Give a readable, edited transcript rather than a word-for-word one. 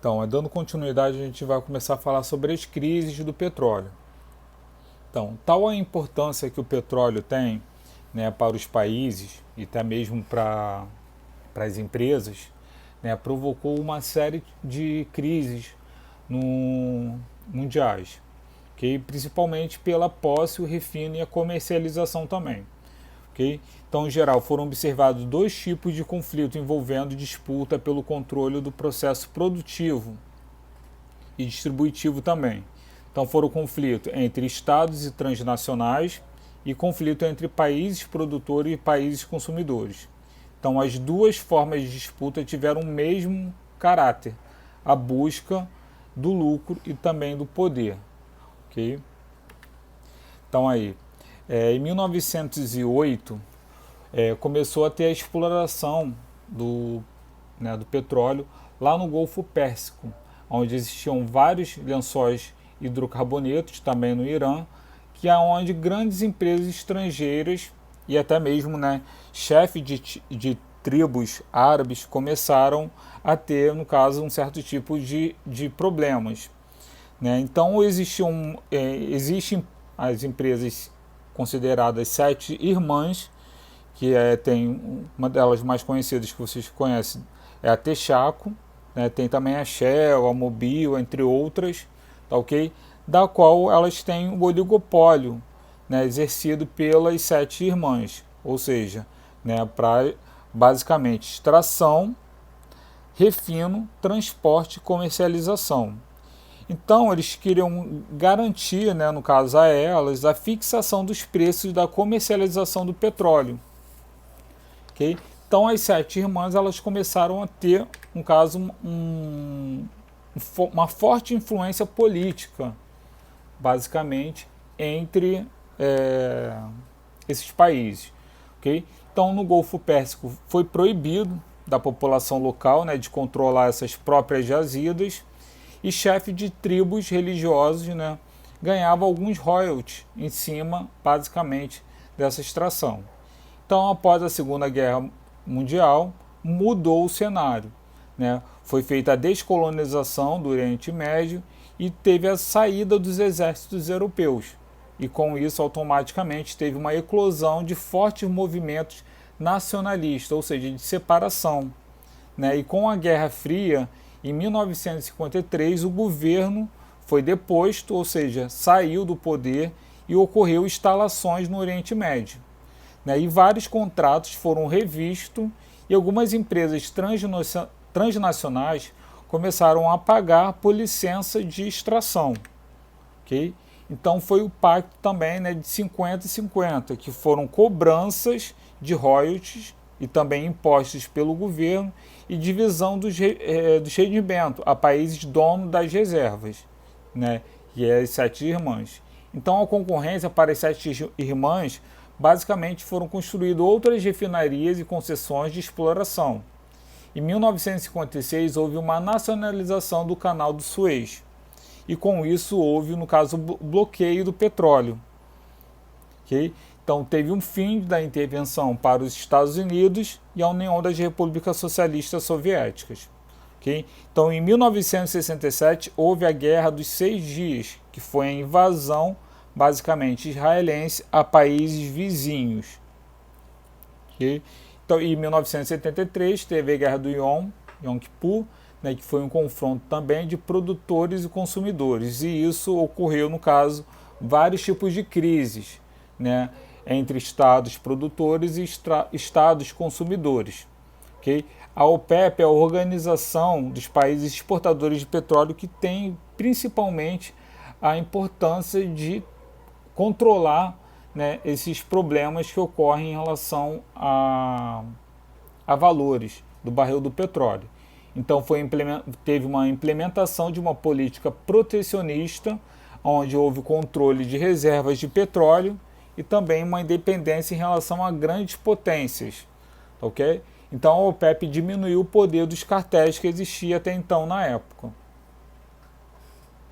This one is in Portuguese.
Então, dando continuidade, a gente vai começar a falar sobre as crises do petróleo. Então, tal a importância que o petróleo tem, né, para os países e até mesmo para as empresas, né, provocou uma série de crises mundiais, okay? Principalmente pela posse, o refino e a comercialização também. Okay? Então, em geral, foram observados dois tipos de conflito envolvendo disputa pelo controle do processo produtivo e distributivo também. Então, foram conflitos entre estados e transnacionais e conflito entre países produtores e países consumidores. Então, as duas formas de disputa tiveram o mesmo caráter, a busca do lucro e também do poder. Okay? Então, aí, em 1908, começou a ter a exploração do petróleo lá no Golfo Pérsico, onde existiam vários lençóis hidrocarbonetos, também no Irã, que é onde grandes empresas estrangeiras e até mesmo, né, chefes de tribos árabes começaram a ter, no caso, um certo tipo de problemas. Né? Então existem as empresas consideradas sete irmãs, que tem uma delas mais conhecidas que vocês conhecem, é a Texaco, né? Tem também a Shell, a Mobil, entre outras, tá ok? Da qual elas têm o oligopólio, né, exercido pelas sete irmãs, ou seja, né, para basicamente extração, refino, transporte e comercialização. Então, eles queriam garantir, né, no caso a elas, a fixação dos preços da comercialização do petróleo. Okay? Então, as sete irmãs elas começaram a ter, no caso, uma forte influência política, basicamente, entre esses países. Okay? Então, no Golfo Pérsico foi proibido da população local, né, de controlar essas próprias jazidas, e chefe de tribos religiosos, né, ganhava alguns royalties em cima, basicamente, dessa extração. Então, após a Segunda Guerra Mundial, mudou o cenário. Né? Foi feita a descolonização do Oriente Médio e teve a saída dos exércitos europeus. E com isso, automaticamente, teve uma eclosão de fortes movimentos nacionalistas, ou seja, de separação. Né? E com a Guerra Fria, em 1953, o governo foi deposto, ou seja, saiu do poder e ocorreu instalações no Oriente Médio. Né? E vários contratos foram revistos e algumas empresas transnacionais começaram a pagar por licença de extração. Okay? Então foi o pacto também, né, de 50 e 50, que foram cobranças de royalties e também impostos pelo governo e divisão dos rendimentos a países donos das reservas, né, e é as sete irmãs. Então a concorrência para as sete irmãs basicamente foram construídas outras refinarias e concessões de exploração. Em 1956 houve uma nacionalização do Canal do Suez e com isso houve, no caso, o bloqueio do petróleo. Okay? Então teve um fim da intervenção para os Estados Unidos e a União das Repúblicas Socialistas Soviéticas. Okay? Então em 1967 houve a Guerra dos 6 Dias, que foi a invasão basicamente israelense a países vizinhos. Okay? Então em 1973 teve a Guerra do Yom Kippur, né, que foi um confronto também de produtores e consumidores, e isso ocorreu, no caso, vários tipos de crises, né, entre estados produtores e estados consumidores. Okay? A OPEP é a organização dos países exportadores de petróleo que tem principalmente a importância de controlar, né, esses problemas que ocorrem em relação a valores do barril do petróleo. Então teve uma implementação de uma política protecionista, onde houve controle de reservas de petróleo e também uma independência em relação a grandes potências. Okay? Então a OPEP diminuiu o poder dos cartéis que existia até então na época.